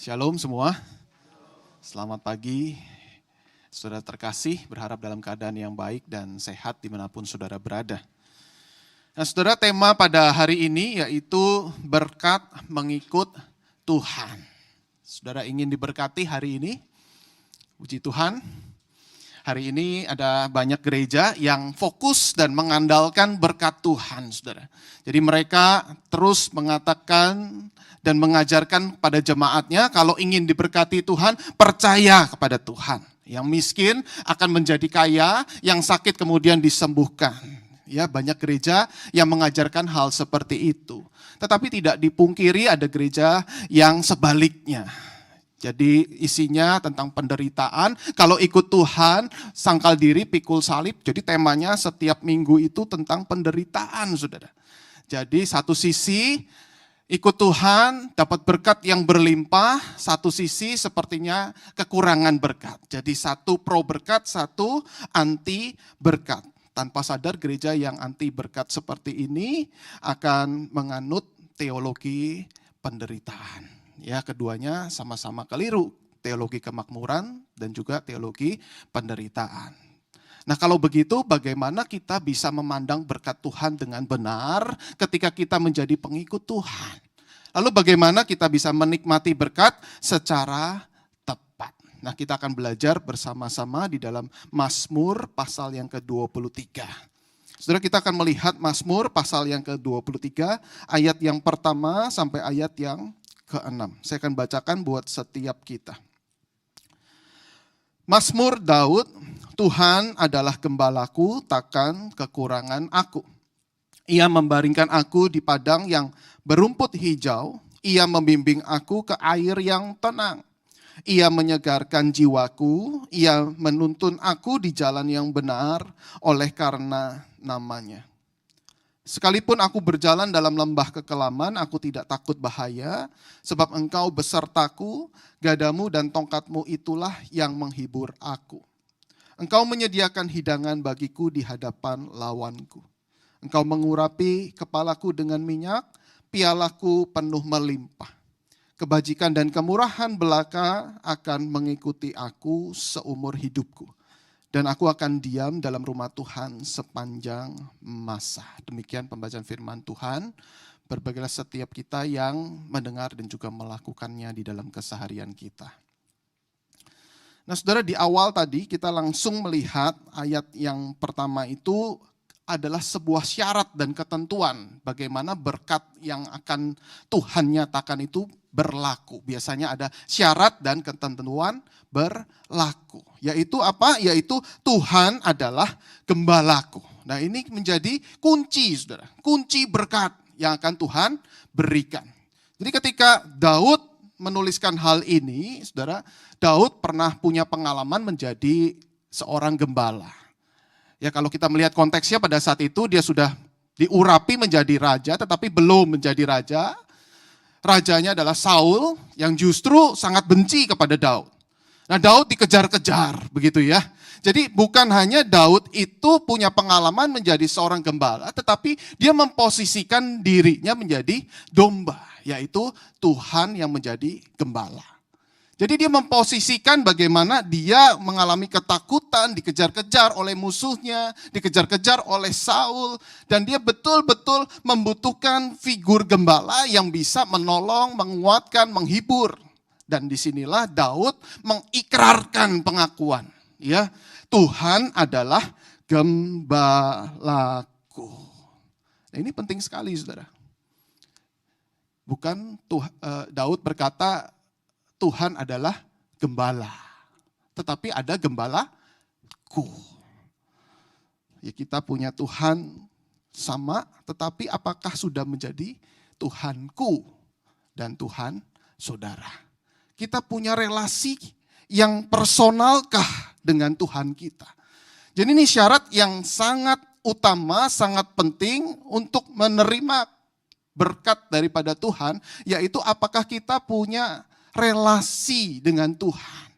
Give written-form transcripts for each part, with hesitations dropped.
Shalom semua, selamat pagi. Saudara terkasih, berharap dalam keadaan yang baik dan sehat dimanapun saudara berada. Nah saudara, tema pada hari ini yaitu berkat mengikut Tuhan. Saudara ingin diberkati hari ini? Puji Tuhan. Hari ini ada banyak gereja yang fokus dan mengandalkan berkat Tuhan, saudara. Jadi mereka terus mengatakan dan mengajarkan pada jemaatnya, kalau ingin diberkati Tuhan, percaya kepada Tuhan. Yang miskin akan menjadi kaya, yang sakit kemudian disembuhkan. Ya, banyak gereja yang mengajarkan hal seperti itu. Tetapi tidak dipungkiri ada gereja yang sebaliknya. Jadi isinya tentang penderitaan, kalau ikut Tuhan, sangkal diri, pikul salib. Jadi temanya setiap minggu itu tentang penderitaan, saudara. Jadi satu sisi ikut Tuhan dapat berkat yang berlimpah, satu sisi sepertinya kekurangan berkat. Jadi satu pro berkat, satu anti berkat. Tanpa sadar gereja yang anti berkat seperti ini akan menganut teologi penderitaan. Ya, keduanya sama-sama keliru, teologi kemakmuran dan juga teologi penderitaan. Nah kalau begitu bagaimana kita bisa memandang berkat Tuhan dengan benar ketika kita menjadi pengikut Tuhan? Lalu bagaimana kita bisa menikmati berkat secara tepat? Nah kita akan belajar bersama-sama di dalam Mazmur pasal yang ke-23. Saudara, kita akan melihat Mazmur pasal yang ke-23 ayat yang pertama sampai ayat yang ke-6. Saya akan bacakan buat setiap kita. Mazmur Daud, Tuhan adalah gembalaku, takkan kekurangan aku. Ia membaringkan aku di padang yang berumput hijau, ia membimbing aku ke air yang tenang. Ia menyegarkan jiwaku, ia menuntun aku di jalan yang benar oleh karena namanya. Sekalipun aku berjalan dalam lembah kekelaman, aku tidak takut bahaya, sebab engkau besertaku, gadamu dan tongkatmu itulah yang menghibur aku. Engkau menyediakan hidangan bagiku di hadapan lawanku. Engkau mengurapi kepalaku dengan minyak, pialaku penuh melimpah. Kebajikan dan kemurahan belaka akan mengikuti aku seumur hidupku. Dan aku akan diam dalam rumah Tuhan sepanjang masa. Demikian pembacaan firman Tuhan. Berbagilah setiap kita yang mendengar dan juga melakukannya di dalam keseharian kita. Nah saudara, di awal tadi kita langsung melihat ayat yang pertama itu adalah sebuah syarat dan ketentuan bagaimana berkat yang akan Tuhan nyatakan itu berlaku. Biasanya ada syarat dan ketentuan berlaku. Yaitu apa? Yaitu Tuhan adalah gembalaku. Nah ini menjadi kunci, saudara. Kunci berkat yang akan Tuhan berikan. Jadi ketika Daud menuliskan hal ini, saudara, Daud pernah punya pengalaman menjadi seorang gembala. Ya kalau kita melihat konteksnya pada saat itu dia sudah diurapi menjadi raja tetapi belum menjadi raja. Rajanya adalah Saul yang justru sangat benci kepada Daud. Nah Daud dikejar-kejar begitu ya. Jadi bukan hanya Daud itu punya pengalaman menjadi seorang gembala, tetapi dia memposisikan dirinya menjadi domba, yaitu Tuhan yang menjadi gembala. Jadi dia memposisikan bagaimana dia mengalami ketakutan, dikejar-kejar oleh musuhnya, dikejar-kejar oleh Saul, dan dia betul-betul membutuhkan figur gembala yang bisa menolong, menguatkan, menghibur. Dan disinilah Daud mengikrarkan pengakuan, ya Tuhan adalah gembalaku. Nah, ini penting sekali, saudara. Bukan Daud berkata Tuhan adalah gembala, tetapi ada gembalaku. Ya kita punya Tuhan sama, tetapi apakah sudah menjadi Tuhanku dan Tuhan saudara? Kita punya relasi yang personalkah dengan Tuhan kita? Jadi ini syarat yang sangat utama, sangat penting untuk menerima berkat daripada Tuhan, yaitu apakah kita punya relasi dengan Tuhan.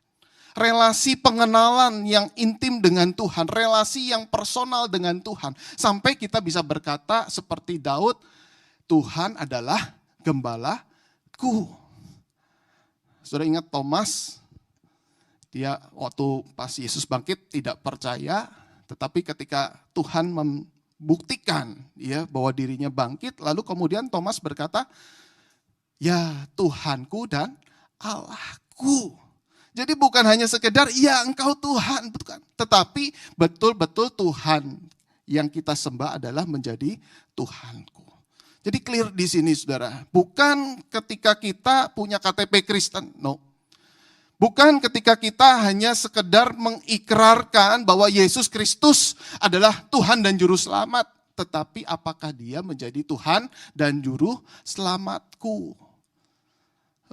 Relasi pengenalan yang intim dengan Tuhan, relasi yang personal dengan Tuhan. Sampai kita bisa berkata seperti Daud, Tuhan adalah gembalaku. Saudara ingat Thomas, dia waktu pas Yesus bangkit tidak percaya, tetapi ketika Tuhan membuktikan ya bahwa dirinya bangkit, lalu kemudian Thomas berkata, ya Tuhanku dan Allahku. Jadi bukan hanya sekedar, ya engkau Tuhan, bukan. Tetapi betul-betul Tuhan yang kita sembah adalah menjadi Tuhanku. Jadi clear di sini saudara, bukan ketika kita punya KTP Kristen, no. Bukan ketika kita hanya sekedar mengikrarkan bahwa Yesus Kristus adalah Tuhan dan Juru Selamat. Tetapi apakah dia menjadi Tuhan dan Juru Selamatku?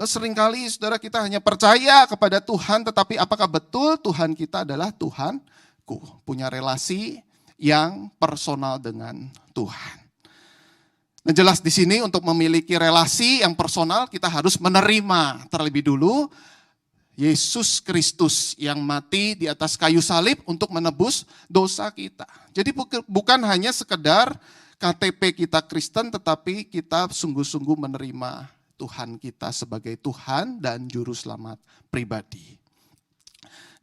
Seringkali saudara kita hanya percaya kepada Tuhan, tetapi apakah betul Tuhan kita adalah Tuhanku? Punya relasi yang personal dengan Tuhan. Nah jelas di sini untuk memiliki relasi yang personal kita harus menerima terlebih dulu Yesus Kristus yang mati di atas kayu salib untuk menebus dosa kita. Jadi bukan hanya sekedar KTP kita Kristen, tetapi kita sungguh-sungguh menerima Tuhan kita sebagai Tuhan dan Juru Selamat pribadi.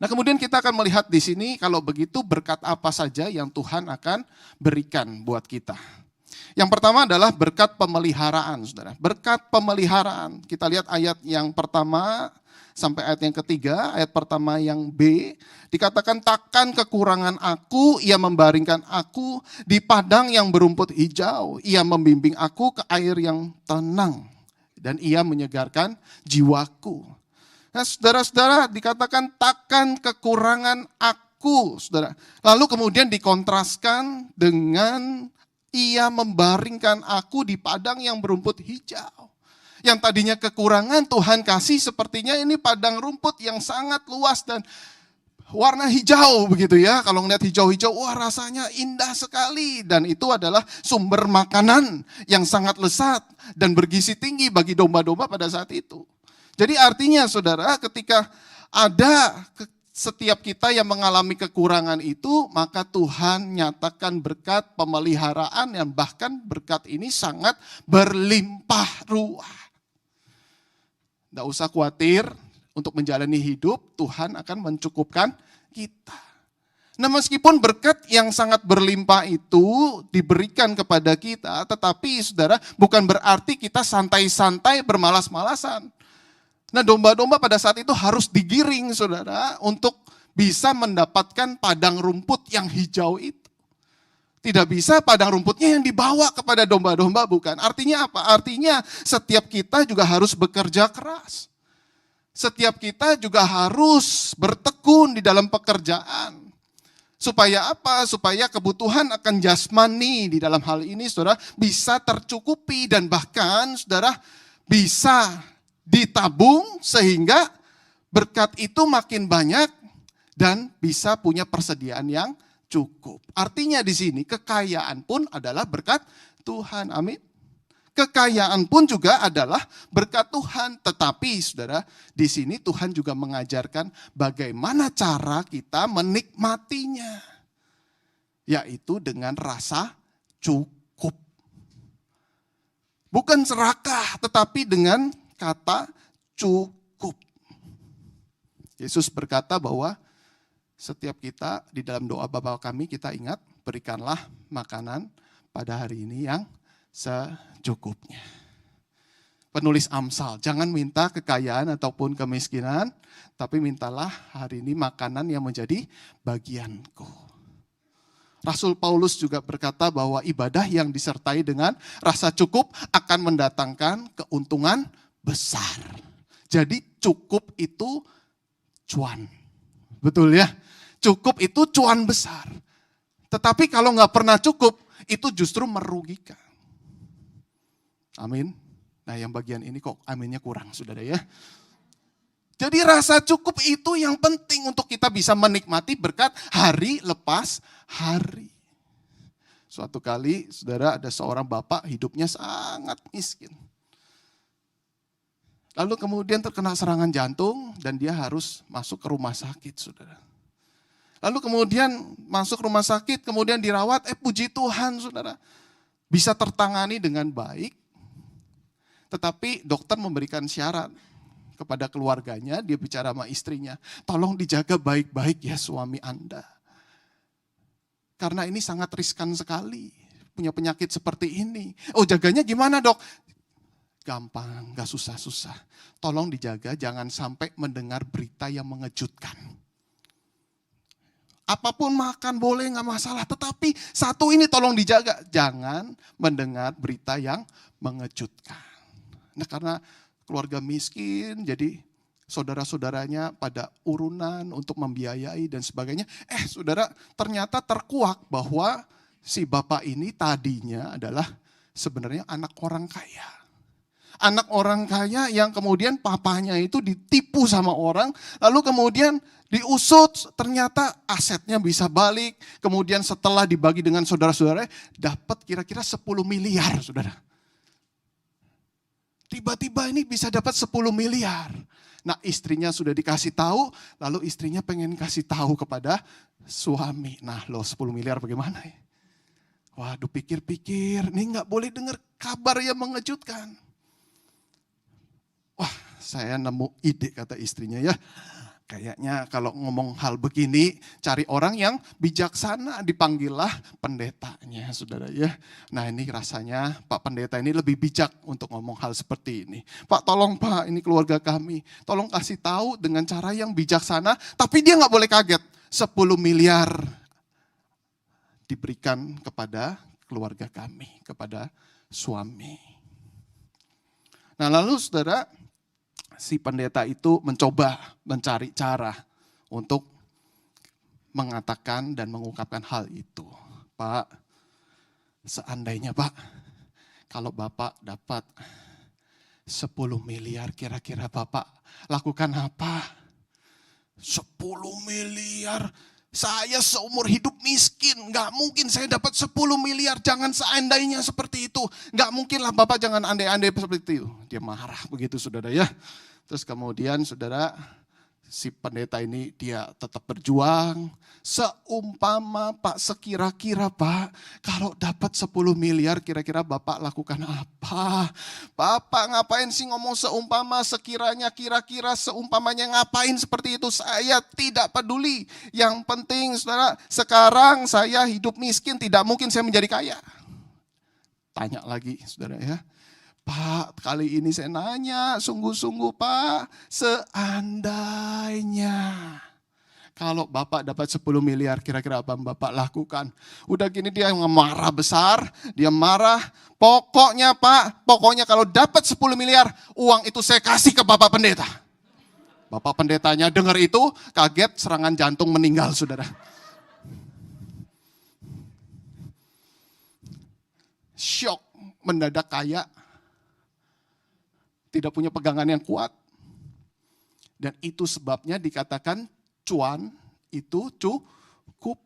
Nah kemudian kita akan melihat di sini kalau begitu berkat apa saja yang Tuhan akan berikan buat kita. Yang pertama adalah berkat pemeliharaan, saudara. Berkat pemeliharaan. Kita lihat ayat yang pertama sampai ayat yang ketiga. Ayat pertama yang B, dikatakan takkan kekurangan aku, ia membaringkan aku di padang yang berumput hijau. Ia membimbing aku ke air yang tenang. Dan ia menyegarkan jiwaku. Nah saudara-saudara dikatakan takkan kekurangan aku, saudara. Lalu kemudian dikontraskan dengan ia membaringkan aku di padang yang berumput hijau. Yang tadinya kekurangan Tuhan kasih sepertinya ini padang rumput yang sangat luas dan warna hijau begitu ya. Kalau ngeliat hijau-hijau, wah rasanya indah sekali. Dan itu adalah sumber makanan yang sangat lesat dan bergizi tinggi bagi domba-domba pada saat itu. Jadi artinya saudara ketika ada setiap kita yang mengalami kekurangan itu, maka Tuhan nyatakan berkat pemeliharaan yang bahkan berkat ini sangat berlimpah ruah. Tidak usah khawatir. Untuk menjalani hidup, Tuhan akan mencukupkan kita. Nah meskipun berkat yang sangat berlimpah itu diberikan kepada kita, tetapi saudara bukan berarti kita santai-santai bermalas-malasan. Nah domba-domba pada saat itu harus digiring saudara untuk bisa mendapatkan padang rumput yang hijau itu. Tidak bisa padang rumputnya yang dibawa kepada domba-domba, bukan. Artinya apa? Artinya setiap kita juga harus bekerja keras. Setiap kita juga harus bertekun di dalam pekerjaan. Supaya apa? Supaya kebutuhan akan jasmani di dalam hal ini saudara bisa tercukupi dan bahkan saudara bisa ditabung sehingga berkat itu makin banyak dan bisa punya persediaan yang cukup. Artinya di sini kekayaan pun adalah berkat Tuhan. Amin. Kekayaan pun juga adalah berkat Tuhan, tetapi saudara, di sini Tuhan juga mengajarkan bagaimana cara kita menikmatinya, yaitu dengan rasa cukup. Bukan serakah, tetapi dengan kata cukup. Yesus berkata bahwa setiap kita di dalam doa Bapa kami kita ingat, berikanlah makanan pada hari ini yang secukupnya. Penulis Amsal, jangan minta kekayaan ataupun kemiskinan, tapi mintalah hari ini makanan yang menjadi bagianku. Rasul Paulus juga berkata bahwa ibadah yang disertai dengan rasa cukup akan mendatangkan keuntungan besar. Jadi cukup itu cuan. Betul ya? Cukup itu cuan besar. Tetapi kalau nggak pernah cukup, itu justru merugikan. Amin. Nah yang bagian ini kok aminnya kurang saudara ya. Jadi rasa cukup itu yang penting untuk kita bisa menikmati berkat hari lepas hari. Suatu kali saudara ada seorang bapak hidupnya sangat miskin. Lalu kemudian terkena serangan jantung dan dia harus masuk ke rumah sakit saudara. Lalu kemudian masuk rumah sakit kemudian dirawat, puji Tuhan saudara. Bisa tertangani dengan baik. Tetapi dokter memberikan syarat, kepada keluarganya, dia bicara sama istrinya, tolong dijaga baik-baik ya suami Anda. Karena ini sangat riskan sekali, punya penyakit seperti ini. Oh jaganya gimana dok? Gampang, gak susah-susah. Tolong dijaga, jangan sampai mendengar berita yang mengejutkan. Apapun makan boleh, gak masalah. Tetapi satu ini tolong dijaga, jangan mendengar berita yang mengejutkan. Nah karena keluarga miskin, jadi saudara-saudaranya pada urunan untuk membiayai dan sebagainya. Saudara, ternyata terkuak bahwa si bapak ini tadinya adalah sebenarnya anak orang kaya. Anak orang kaya yang kemudian papanya itu ditipu sama orang, lalu kemudian diusut, ternyata asetnya bisa balik, kemudian setelah dibagi dengan saudara-saudara, dapat kira-kira 10 miliar, saudara. Tiba-tiba ini bisa dapat 10 miliar. Nah istrinya sudah dikasih tahu, lalu istrinya pengen kasih tahu kepada suami. Nah 10 miliar bagaimana ya? Waduh pikir-pikir, ini gak boleh dengar kabar yang mengejutkan. Wah, saya nemu ide kata istrinya ya. Kayaknya kalau ngomong hal begini, cari orang yang bijaksana, dipanggillah pendetanya, saudara ya. Nah ini rasanya Pak Pendeta ini lebih bijak untuk ngomong hal seperti ini. Pak tolong Pak, ini keluarga kami, tolong kasih tahu dengan cara yang bijaksana, tapi dia nggak boleh kaget. 10 miliar diberikan kepada keluarga kami, kepada suami. Nah lalu saudara, si pendeta itu mencoba mencari cara untuk mengatakan dan mengungkapkan hal itu. Pak, seandainya Pak, kalau Bapak dapat 10 miliar kira-kira Bapak lakukan apa? 10 miliar, saya seumur hidup miskin, gak mungkin saya dapat 10 miliar, jangan seandainya seperti itu. Gak mungkin lah Bapak jangan andai-andai seperti itu. Dia marah begitu saudara ya. Terus kemudian saudara, si pendeta ini dia tetap berjuang. Seumpama Pak, sekira-kira Pak, kalau dapat 10 miliar kira-kira Bapak lakukan apa? Bapak ngapain sih ngomong seumpama, sekiranya, kira-kira, seumpamanya ngapain seperti itu? Saya tidak peduli. Yang penting saudara, sekarang saya hidup miskin, tidak mungkin saya menjadi kaya. Tanya lagi saudara ya. Pak, kali ini saya nanya, sungguh-sungguh Pak, seandainya kalau Bapak dapat 10 miliar, kira-kira apa yang Bapak lakukan? Udah gini dia marah besar, dia marah, pokoknya Pak, pokoknya kalau dapat 10 miliar, uang itu saya kasih ke Bapak Pendeta. Bapak Pendetanya dengar itu, kaget, serangan jantung meninggal saudara. Syok, mendadak kaya. Tidak punya pegangan yang kuat. Dan itu sebabnya dikatakan cuan itu cukup.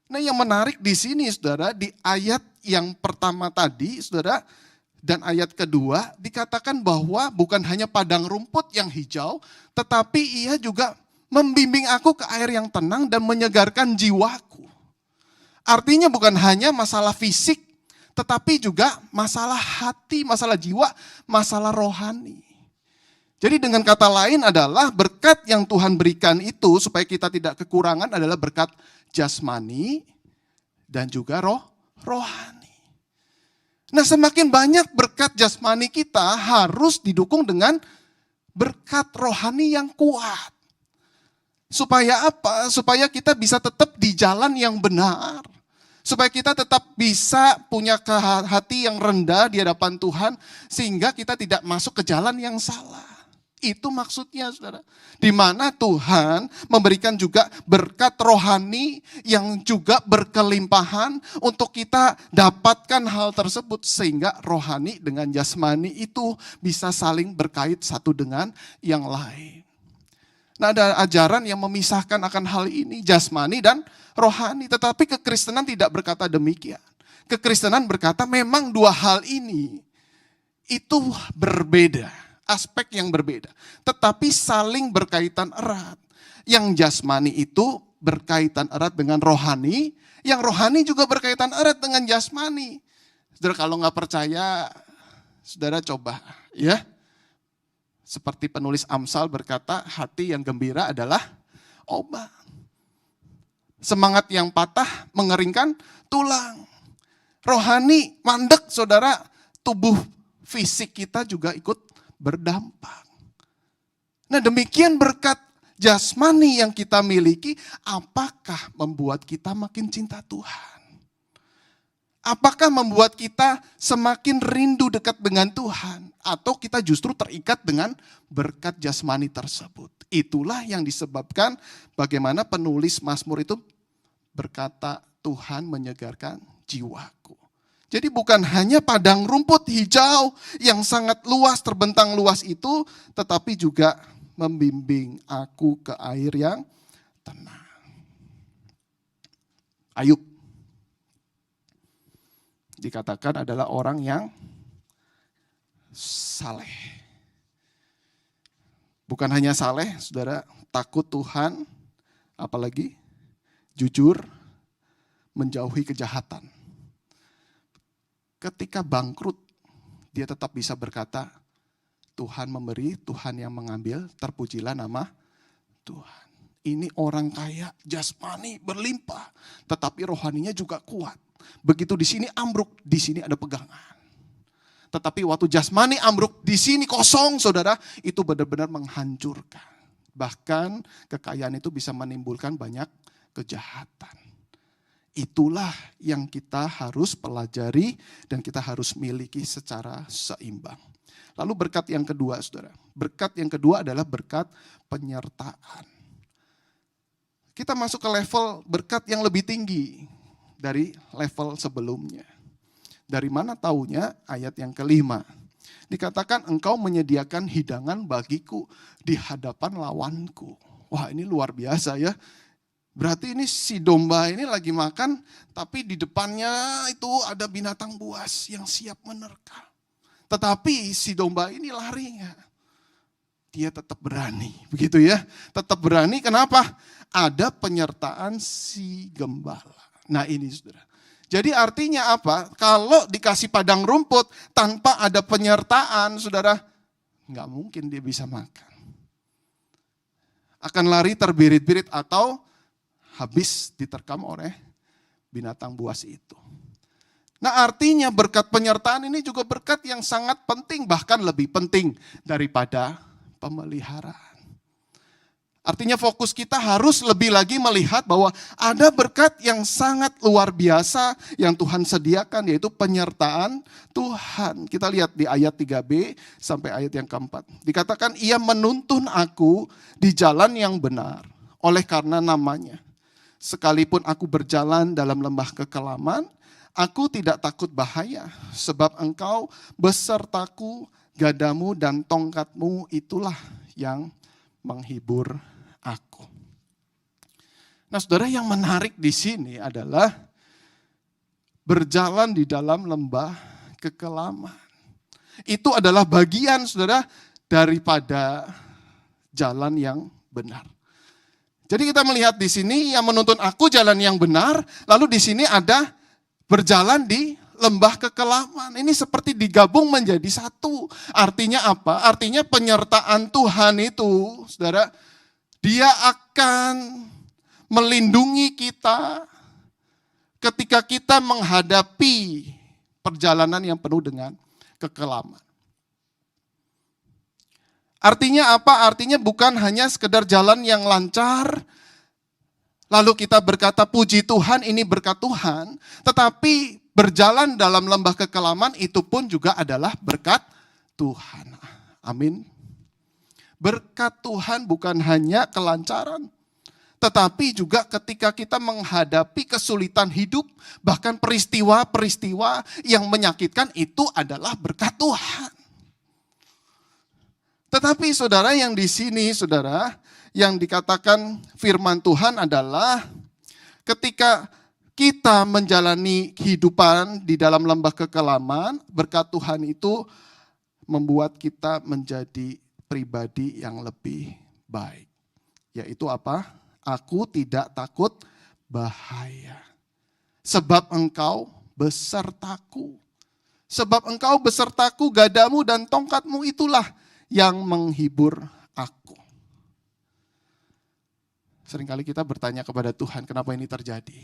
Nah yang menarik di sini saudara, di ayat yang pertama tadi saudara, dan ayat kedua dikatakan bahwa bukan hanya padang rumput yang hijau, tetapi ia juga membimbing aku ke air yang tenang dan menyegarkan jiwaku. Artinya bukan hanya masalah fisik, tetapi juga masalah hati, masalah jiwa, masalah rohani. Jadi dengan kata lain adalah berkat yang Tuhan berikan itu supaya kita tidak kekurangan adalah berkat jasmani dan juga rohani. Nah semakin banyak berkat jasmani kita harus didukung dengan berkat rohani yang kuat. Supaya apa? Supaya kita bisa tetap di jalan yang benar. Supaya kita tetap bisa punya hati yang rendah di hadapan Tuhan, sehingga kita tidak masuk ke jalan yang salah. Itu maksudnya saudara. Di mana Tuhan memberikan juga berkat rohani yang juga berkelimpahan untuk kita dapatkan hal tersebut. Sehingga rohani dengan jasmani itu bisa saling berkait satu dengan yang lain. Nah ada ajaran yang memisahkan akan hal ini, jasmani dan rohani. Tetapi kekristenan tidak berkata demikian. Kekristenan berkata memang dua hal ini itu berbeda, aspek yang berbeda. Tetapi saling berkaitan erat. Yang jasmani itu berkaitan erat dengan rohani, yang rohani juga berkaitan erat dengan jasmani. Saudara kalau nggak percaya, saudara coba ya. Seperti penulis Amsal berkata, hati yang gembira adalah obat. Semangat yang patah mengeringkan tulang. Rohani mandek, saudara, tubuh fisik kita juga ikut berdampak. Nah, demikian berkat jasmani yang kita miliki, apakah membuat kita makin cinta Tuhan? Apakah membuat kita semakin rindu dekat dengan Tuhan? Atau kita justru terikat dengan berkat jasmani tersebut? Itulah yang disebabkan bagaimana penulis Mazmur itu berkata, Tuhan menyegarkan jiwaku. Jadi bukan hanya padang rumput hijau yang sangat luas, terbentang luas itu, tetapi juga membimbing aku ke air yang tenang. Ayub dikatakan adalah orang yang saleh. Bukan hanya saleh, saudara, takut Tuhan, apalagi jujur, menjauhi kejahatan. Ketika bangkrut, dia tetap bisa berkata, Tuhan memberi, Tuhan yang mengambil, terpujilah nama Tuhan. Ini orang kaya, jasmani berlimpah, tetapi rohaninya juga kuat. Begitu di sini ambruk, di sini ada pegangan. Tetapi waktu jasmani ambruk, di sini kosong, saudara, itu benar-benar menghancurkan. Bahkan kekayaan itu bisa menimbulkan banyak kejahatan. Itulah yang kita harus pelajari dan kita harus miliki secara seimbang. Lalu berkat yang kedua, saudara. Berkat yang kedua adalah berkat penyertaan. Kita masuk ke level berkat yang lebih tinggi dari level sebelumnya. Dari mana taunya? Ayat yang kelima. Dikatakan engkau menyediakan hidangan bagiku di hadapan lawanku. Wah, ini luar biasa ya. Berarti ini si domba ini lagi makan, tapi di depannya itu ada binatang buas yang siap menerkam. Tetapi si domba ini larinya. Dia tetap berani, begitu ya. Tetap berani, kenapa? Ada penyertaan si gembala. Nah ini saudara. Jadi artinya apa? Kalau dikasih padang rumput tanpa ada penyertaan, saudara, nggak mungkin dia bisa makan. Akan lari terbirit-birit atau habis diterkam oleh binatang buas itu. Nah artinya berkat penyertaan ini juga berkat yang sangat penting, bahkan lebih penting daripada pemeliharaan. Artinya fokus kita harus lebih lagi melihat bahwa ada berkat yang sangat luar biasa yang Tuhan sediakan, yaitu penyertaan Tuhan. Kita lihat di ayat 3b sampai ayat yang keempat. Dikatakan ia menuntun aku di jalan yang benar oleh karena namanya. Sekalipun aku berjalan dalam lembah kekelaman, aku tidak takut bahaya, sebab engkau besertaku, gadamu dan tongkatmu itulah yang menghibur aku. Nah saudara, yang menarik di sini adalah berjalan di dalam lembah kekelaman. Itu adalah bagian saudara daripada jalan yang benar. Jadi kita melihat di sini yang menuntun aku jalan yang benar, lalu di sini ada berjalan di lembah kekelaman. Ini seperti digabung menjadi satu. Artinya apa? Artinya penyertaan Tuhan itu, saudara, dia akan melindungi kita ketika kita menghadapi perjalanan yang penuh dengan kekelaman. Artinya apa? Artinya bukan hanya sekedar jalan yang lancar, lalu kita berkata puji Tuhan ini berkat Tuhan, tetapi berjalan dalam lembah kekelaman itu pun juga adalah berkat Tuhan. Amin. Berkat Tuhan bukan hanya kelancaran, tetapi juga ketika kita menghadapi kesulitan hidup, bahkan peristiwa-peristiwa yang menyakitkan itu adalah berkat Tuhan. Tetapi saudara yang di sini, saudara, yang dikatakan firman Tuhan adalah ketika kita menjalani kehidupan di dalam lembah kekelaman, berkat Tuhan itu membuat kita menjadi pribadi yang lebih baik. Yaitu apa? Aku tidak takut bahaya. Sebab engkau besertaku. Sebab engkau besertaku, gadamu dan tongkatmu itulah yang menghibur aku. Seringkali kita bertanya kepada Tuhan, kenapa ini terjadi?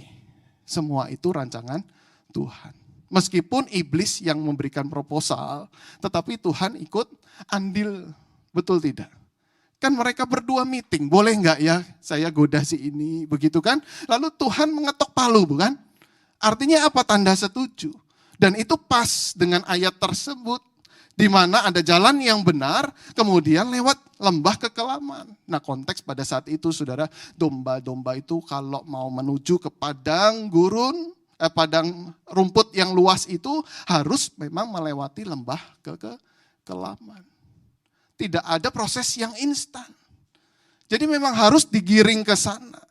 Semua itu rancangan Tuhan. Meskipun iblis yang memberikan proposal, tetapi Tuhan ikut andil, betul tidak? Kan mereka berdua meeting, boleh nggak ya saya goda si ini, begitu kan? Lalu Tuhan mengetok palu, bukan? Artinya apa? Tanda setuju. Dan itu pas dengan ayat tersebut, di mana ada jalan yang benar, kemudian lewat lembah kekelaman. Nah, konteks pada saat itu, saudara, domba-domba itu kalau mau menuju ke padang gurun, padang rumput yang luas itu harus memang melewati lembah kekelaman. Tidak ada proses yang instan. Jadi memang harus digiring ke sana.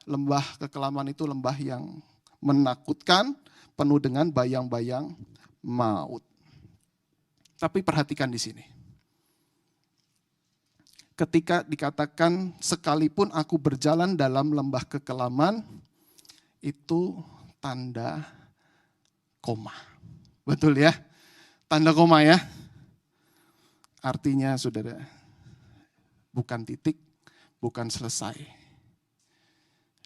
Lembah kekelaman itu lembah yang menakutkan, penuh dengan bayang-bayang maut. Tapi perhatikan di sini. Ketika dikatakan sekalipun aku berjalan dalam lembah kekelaman, itu tanda koma. Betul ya? Tanda koma ya. Artinya saudara, bukan titik, bukan selesai.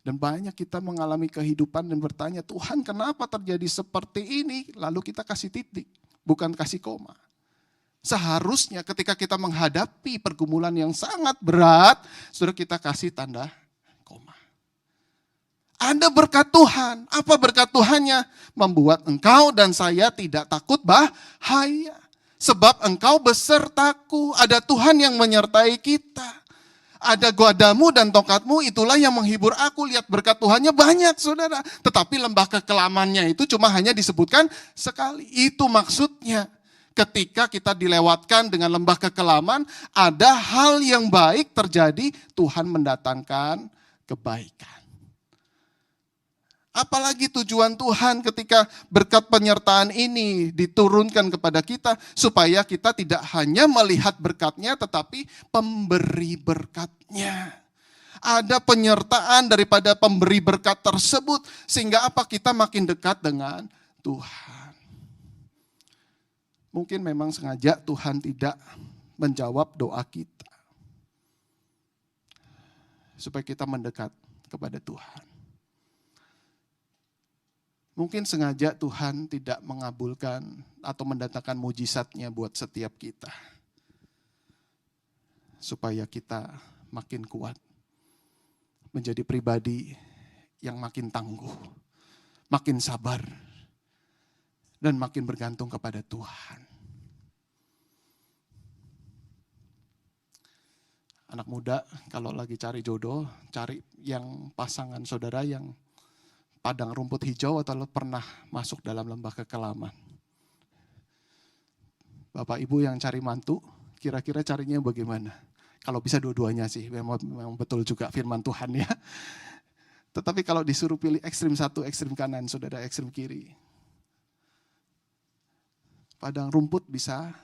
Dan banyak kita mengalami kehidupan dan bertanya, Tuhan kenapa terjadi seperti ini? Lalu kita kasih titik, bukan kasih koma. Seharusnya ketika kita menghadapi pergumulan yang sangat berat, saudara, kita kasih tanda koma. Ada berkat Tuhan. Apa berkat Tuhannya? Membuat engkau dan saya tidak takut bahaya. Sebab engkau besertaku. Ada Tuhan yang menyertai kita. Ada guadamu dan tongkatmu, itulah yang menghibur aku. Lihat berkat Tuhannya banyak, saudara. Tetapi lembah kekelamannya itu cuma hanya disebutkan sekali. Itu maksudnya. Ketika kita dilewatkan dengan lembah kekelaman, ada hal yang baik terjadi, Tuhan mendatangkan kebaikan. Apalagi tujuan Tuhan ketika berkat penyertaan ini diturunkan kepada kita, supaya kita tidak hanya melihat berkatnya, tetapi pemberi berkatnya. Ada penyertaan daripada pemberi berkat tersebut, sehingga apa? Kita makin dekat dengan Tuhan. Mungkin memang sengaja Tuhan tidak menjawab doa kita. Supaya kita mendekat kepada Tuhan. Mungkin sengaja Tuhan tidak mengabulkan atau mendatangkan mujizatnya buat setiap kita. Supaya kita makin kuat. Menjadi pribadi yang makin tangguh. Makin sabar. Dan makin bergantung kepada Tuhan. Anak muda kalau lagi cari jodoh, cari yang pasangan saudara yang padang rumput hijau atau pernah masuk dalam lembah kekelaman. Bapak ibu yang cari mantu, kira-kira carinya bagaimana? Kalau bisa dua-duanya sih, memang betul juga firman Tuhan ya. Tetapi kalau disuruh pilih ekstrim satu, ekstrim kanan, saudara ekstrim kiri. Padang rumput bisa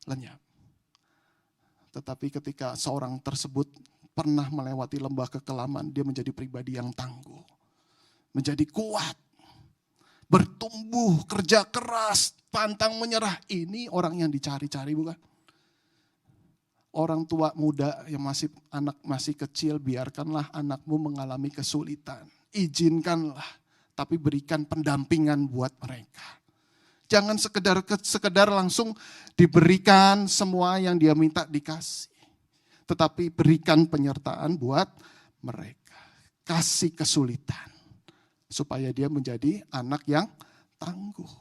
lenyap. Tetapi ketika seorang tersebut pernah melewati lembah kekelaman, dia menjadi pribadi yang tangguh. Menjadi kuat. Bertumbuh, kerja keras, pantang menyerah. Ini orang yang dicari-cari bukan? Orang tua muda yang anak masih kecil, biarkanlah anakmu mengalami kesulitan. Izinkanlah, tapi berikan pendampingan buat mereka. Jangan sekedar langsung diberikan semua yang dia minta dikasih. Tetapi berikan penyertaan buat mereka. Kasih kesulitan. Supaya dia menjadi anak yang tangguh.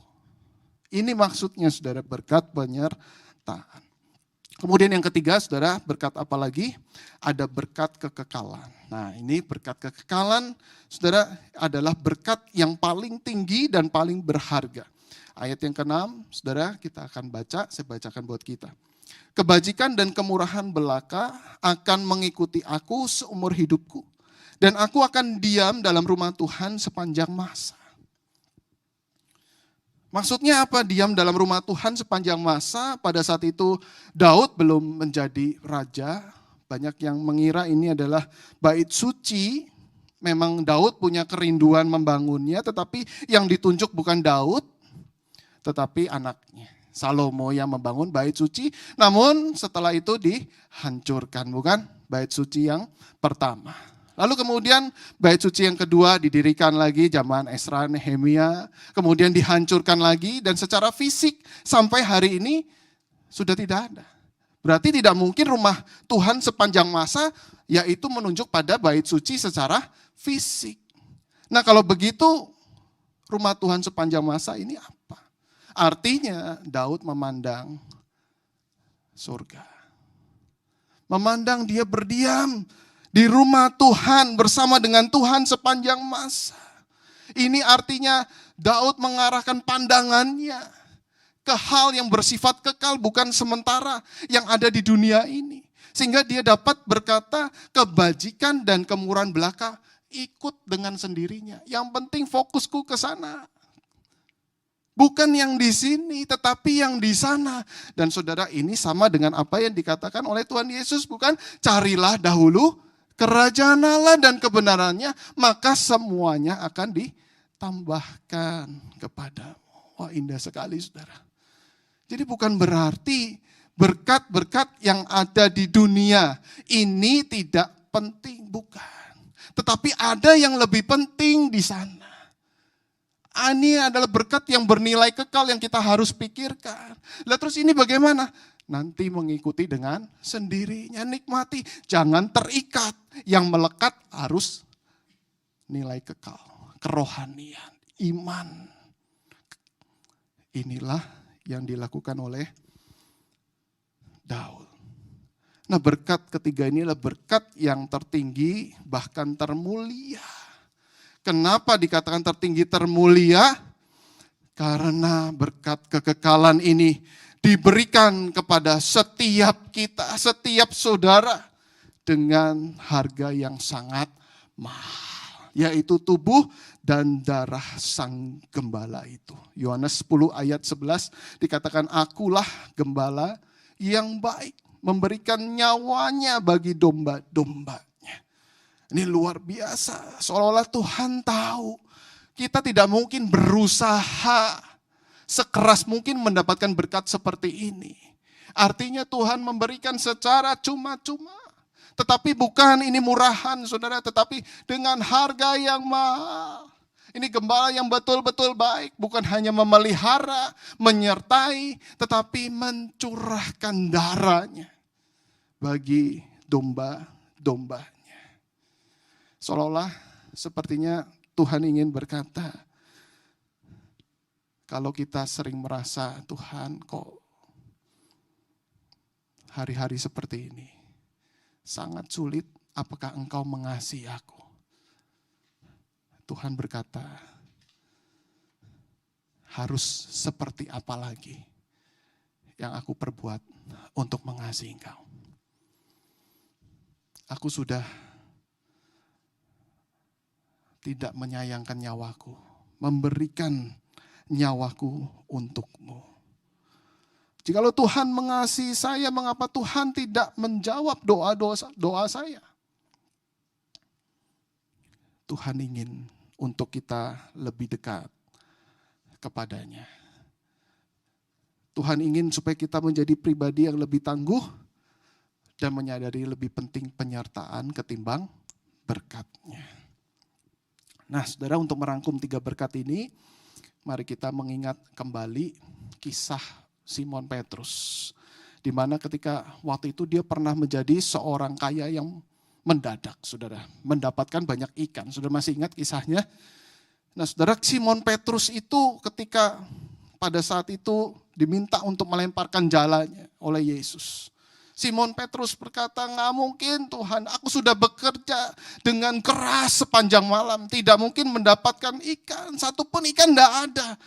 Ini maksudnya saudara, berkat penyertaan. Kemudian yang ketiga saudara, berkat apa lagi? Ada berkat kekekalan. Nah ini berkat kekekalan saudara adalah berkat yang paling tinggi dan paling berharga. Ayat yang ke-6, saudara kita akan baca, saya bacakan buat kita. Kebajikan dan kemurahan belaka akan mengikuti aku seumur hidupku. Dan aku akan diam dalam rumah Tuhan sepanjang masa. Maksudnya apa diam dalam rumah Tuhan sepanjang masa? Pada saat itu Daud belum menjadi raja. Banyak yang mengira ini adalah bait suci. Memang Daud punya kerinduan membangunnya, tetapi yang ditunjuk bukan Daud, tetapi anaknya Salomo yang membangun bait suci, namun setelah itu dihancurkan, bukan? Bait suci yang pertama. Lalu kemudian bait suci yang kedua didirikan lagi zaman Esra Nehemia, kemudian dihancurkan lagi dan secara fisik sampai hari ini sudah tidak ada. Berarti tidak mungkin rumah Tuhan sepanjang masa yaitu menunjuk pada bait suci secara fisik. Nah kalau begitu rumah Tuhan sepanjang masa ini apa? Artinya Daud memandang surga. Memandang dia berdiam di rumah Tuhan bersama dengan Tuhan sepanjang masa. Ini artinya Daud mengarahkan pandangannya ke hal yang bersifat kekal bukan sementara yang ada di dunia ini. Sehingga dia dapat berkata kebajikan dan kemurahan belaka ikut dengan sendirinya. Yang penting fokusku ke sana. Bukan yang di sini, tetapi yang di sana. Dan saudara, ini sama dengan apa yang dikatakan oleh Tuhan Yesus, bukan? Carilah dahulu kerajaan Allah dan kebenarannya, maka semuanya akan ditambahkan kepadamu. Wah, indah sekali, saudara. Jadi bukan berarti berkat-berkat yang ada di dunia ini tidak penting, bukan. Tetapi ada yang lebih penting di sana. Ini adalah berkat yang bernilai kekal yang kita harus pikirkan. Lah terus ini bagaimana? Nanti mengikuti dengan sendirinya, nikmati. Jangan terikat, yang melekat harus nilai kekal, kerohanian, iman. Inilah yang dilakukan oleh Daud. Nah berkat ketiga inilah berkat yang tertinggi bahkan termulia. Kenapa dikatakan tertinggi termulia? Karena berkat kekekalan ini diberikan kepada setiap kita, setiap saudara dengan harga yang sangat mahal. Yaitu tubuh dan darah sang gembala itu. Yohanes 10 ayat 11 dikatakan akulah gembala yang baik. Memberikan nyawanya bagi domba-domba. Ini luar biasa, seolah-olah Tuhan tahu kita tidak mungkin berusaha sekeras mungkin mendapatkan berkat seperti ini. Artinya Tuhan memberikan secara cuma-cuma. Tetapi bukan ini murahan saudara, tetapi dengan harga yang mahal. Ini gembala yang betul-betul baik, bukan hanya memelihara, menyertai, tetapi mencurahkan darahnya bagi domba-dombanya. Seolah-olah sepertinya Tuhan ingin berkata, kalau kita sering merasa Tuhan kok hari-hari seperti ini sangat sulit, apakah engkau mengasihi aku? Tuhan berkata, harus seperti apa lagi yang aku perbuat untuk mengasihi engkau? Aku sudah tidak menyayangkan nyawaku, memberikan nyawaku untukmu. Jikalau Tuhan mengasihi saya, mengapa Tuhan tidak menjawab doa saya? Tuhan ingin untuk kita lebih dekat kepadanya. Tuhan ingin supaya kita menjadi pribadi yang lebih tangguh dan menyadari lebih penting penyertaan ketimbang berkatnya. Nah saudara, untuk merangkum 3 berkat ini, mari kita mengingat kembali kisah Simon Petrus. Di mana ketika waktu itu dia pernah menjadi seorang kaya yang mendadak, saudara. Mendapatkan banyak ikan. Saudara masih ingat kisahnya? Nah saudara, Simon Petrus itu ketika pada saat itu diminta untuk melemparkan jalannya oleh Yesus. Simon Petrus berkata, nggak mungkin Tuhan, aku sudah bekerja dengan keras sepanjang malam. Tidak mungkin mendapatkan ikan, satupun ikan nggak ada.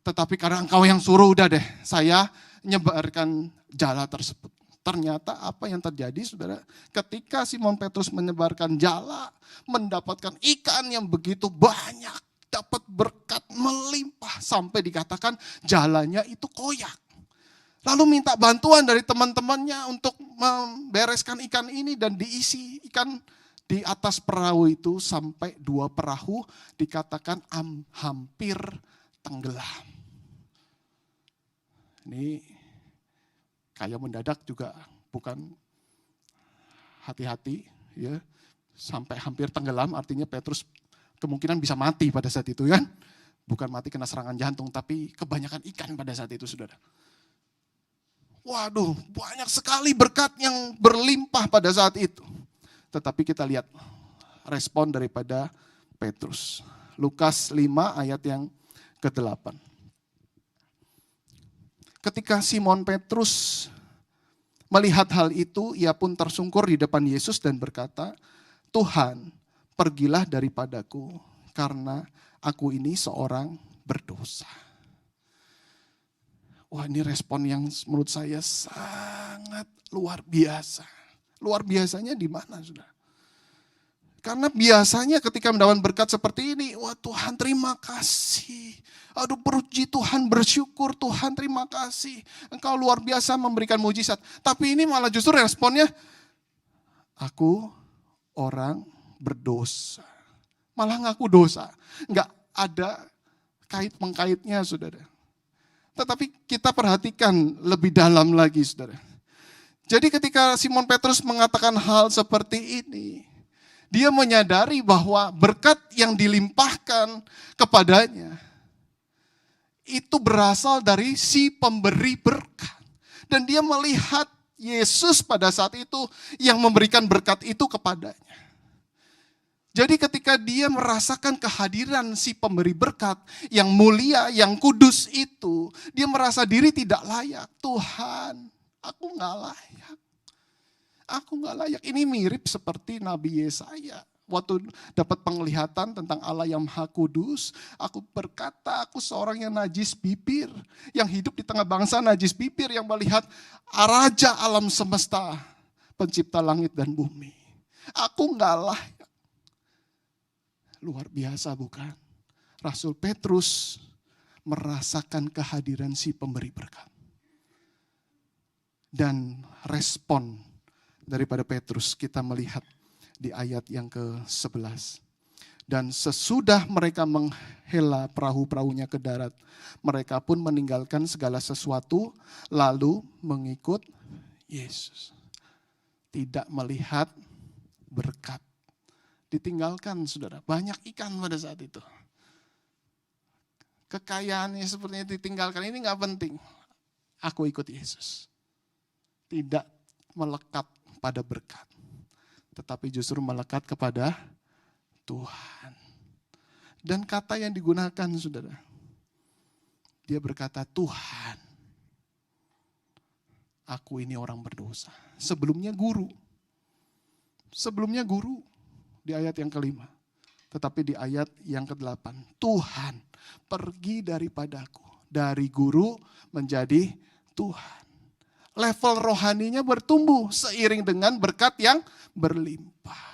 Tetapi karena engkau yang suruh, udah deh, saya nyebarkan jala tersebut. Ternyata apa yang terjadi saudara, ketika Simon Petrus menyebarkan jala, mendapatkan ikan yang begitu banyak, dapat berkat melimpah, sampai dikatakan jalannya itu koyak. Lalu minta bantuan dari teman-temannya untuk membereskan ikan ini dan diisi ikan di atas perahu itu sampai 2 perahu dikatakan hampir tenggelam. Ini kayak mendadak juga bukan, hati-hati ya, sampai hampir tenggelam, artinya Petrus kemungkinan bisa mati pada saat itu kan. Bukan mati kena serangan jantung, tapi kebanyakan ikan pada saat itu, saudara. Waduh, banyak sekali berkat yang berlimpah pada saat itu. Tetapi kita lihat respon daripada Petrus. Lukas 5 ayat yang ke-8. Ketika Simon Petrus melihat hal itu, ia pun tersungkur di depan Yesus dan berkata, "Tuhan, pergilah daripadaku, karena aku ini seorang berdosa." Wah, ini respon yang menurut saya sangat luar biasa. Luar biasanya di mana, saudara? Karena biasanya ketika mendapat berkat seperti ini, wah Tuhan terima kasih. Aduh, puji Tuhan, bersyukur Tuhan, terima kasih. Engkau luar biasa memberikan mujizat. Tapi ini malah justru responnya, aku orang berdosa. Malah ngaku dosa. Enggak ada kait-mengkaitnya, saudara. Tetapi kita perhatikan lebih dalam lagi, saudara. Jadi ketika Simon Petrus mengatakan hal seperti ini, dia menyadari bahwa berkat yang dilimpahkan kepadanya itu berasal dari si pemberi berkat. Dan dia melihat Yesus pada saat itu yang memberikan berkat itu kepadanya. Jadi ketika dia merasakan kehadiran si pemberi berkat yang mulia, yang kudus itu, dia merasa diri tidak layak. Tuhan, aku gak layak. Aku gak layak. Ini mirip seperti Nabi Yesaya. Waktu dapat penglihatan tentang Allah yang Maha Kudus, aku berkata, aku seorang yang najis bibir, yang hidup di tengah bangsa najis bibir, yang melihat Raja alam semesta, pencipta langit dan bumi. Aku gak layak. Luar biasa bukan? Rasul Petrus merasakan kehadiran si pemberi berkat. Dan respon daripada Petrus kita melihat di ayat yang ke-11. Dan sesudah mereka menghela perahu-perahunya ke darat, mereka pun meninggalkan segala sesuatu lalu mengikut Yesus. Tidak melihat berkat. Ditinggalkan, saudara. Banyak ikan pada saat itu. Kekayaannya sepertinya ditinggalkan. Ini gak penting. Aku ikut Yesus. Tidak melekat pada berkat, tetapi justru melekat kepada Tuhan. Dan kata yang digunakan, saudara, dia berkata, Tuhan, aku ini orang berdosa. Sebelumnya guru di ayat yang ke-5. Tetapi di ayat yang ke-8, Tuhan, pergi daripadaku. Dari guru menjadi Tuhan. Level rohaninya bertumbuh seiring dengan berkat yang berlimpah.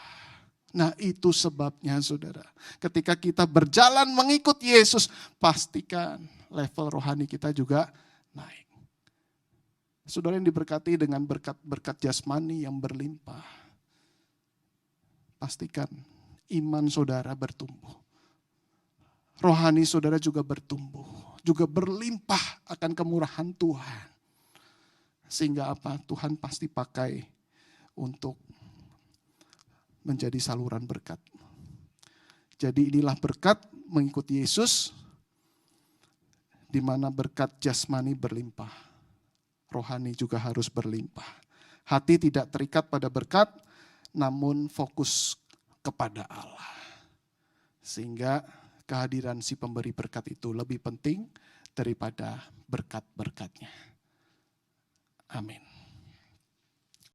Nah, itu sebabnya, saudara. Ketika kita berjalan mengikut Yesus, pastikan level rohani kita juga naik. Saudara yang diberkati dengan berkat-berkat jasmani yang berlimpah, pastikan iman saudara bertumbuh. Rohani saudara juga bertumbuh, juga berlimpah akan kemurahan Tuhan. Sehingga apa? Tuhan pasti pakai untuk menjadi saluran berkat. Jadi inilah berkat mengikuti Yesus, di mana berkat jasmani berlimpah. Rohani juga harus berlimpah. Hati tidak terikat pada berkat, namun fokus kepada Allah. Sehingga kehadiran si pemberi berkat itu lebih penting daripada berkat-berkatnya. Amin.